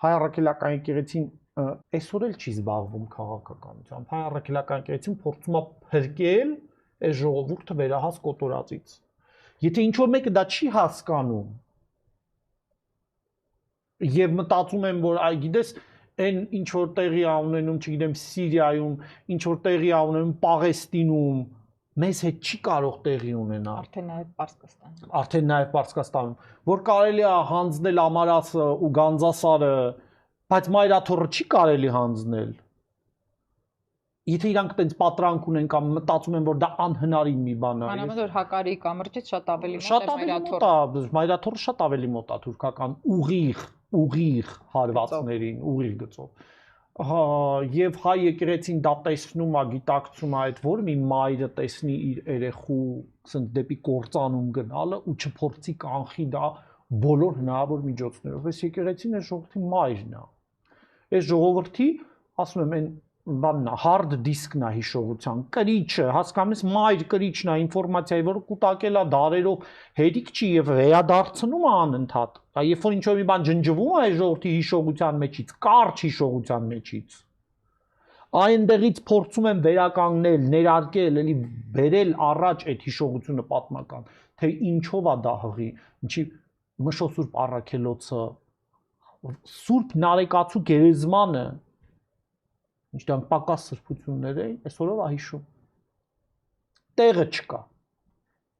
հայ առաքելական եկեղեցին այսօր էլ չի զբաղվում քաղաքականությամբ։ Հայ առաքելական եկեղեցին փորձում է փրկել այս ժողովուրդը վերահաս կոտորածից։ Եթե ինչ որ մեկը դա չի հասկանում եւ մտածում եմ, որ այ գիտես, այն ինչ որ տեղի ա ունենում, չգիտեմ, Սիրիայում, ինչ որ տեղի ա ունենում Պաղեստինում, մեզ հետ չի կարող տեղի ունենալ։ Արդեն նաեւ Պարսկաստանում, որ կարելի է հանձնել Ամարասը ու Գանձասարը, բայց Մայրաթոռը չի կարելի հանձնել։ Եթե իրանք տենց պատրանք ունեն կամ մտածում են, որ դա անհնարին մի բան է։ Մանավանդ որ Հակարիի կամրջից շատ ավելի մոտ է Մայրաթոռը։ Մայրաթոռը շատ ավելի մոտ է թուրքական ուղիղ հարվածներին, ուղիղ գծով։ Եվ հայ եկեղեցին դա տեսնում է, գիտակցում է, այդ որ մի մայրը տեսնի իր երեխու ասենք դեպի կործանում գնալը ու չփորձի կանխի դա բոլոր հնարավոր միջոցներով։ Այս եկեղեցին է ժողովրդի մայրն է։ Այս ժողովրդի, ասում եմ, այն բանն է, hard disk-ն է հիշողության, կրիչը, հասկանում ես, մայր կրիչն է ինֆորմացիայի, որը կուտակել է դարերով, հերիք չի եւ վերադարձնում է անընդհատ։ Երբ որ ինչ-որ մի բան ջնջվում է այս ժողովրդի հիշողության մեջից, կարճ հիշողության մեջից, այնտեղից փորձում են վերականգնել, ներարկել, էլի բերել առաջ այդ հիշողությունը պատմական, թե ինչով է դա հղի, ինչի Մշո Սուրբ Առաքելոցը, Սուրբ Նարեկացու գերեզմանը, ինչ դրանք պակաս սրբություններ էին, այսօրով է հիշում։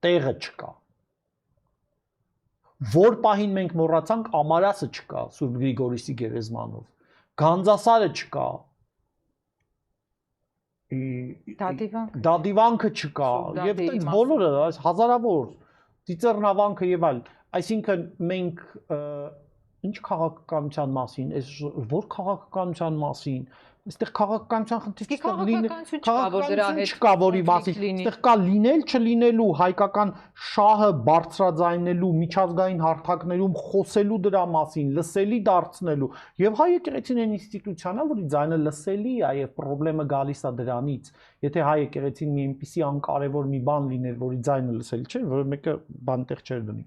Տեղը չկա։ Որ պահին մենք մոռացանք, Ամարասը չկա Սուրբ Գրիգորիսի գերեզմանով, Գանձասարը չկա, Դադիվանքը չկա, եւ այդպես բոլորը, այս հազարավոր Ծիծեռնավանքը եւ այլ, այսինքն մենք ինչ քաղաքականության մասին, այս որ քաղաքականության մասին, այստեղ քաղաքականության խնդիր չկա, որի մասին, այստեղ կա լինել, չլինելու, հայկական շահը բարձրաձայնելու, միջազգային հարթակներում խոսելու դրա մասին, լսելի դարձնելու, եւ հայ եկեղեցին այն ինստիտուցիան է, որի ձայնը լսելի է եւ խնդրեմը գալիս է դրանից։ Եթե հայ եկեղեցին մի այնպիսի անկարևոր մի բան լիներ, որի ձայնը լսելի չէ, որ մեկը բան տեղ չէր դնի։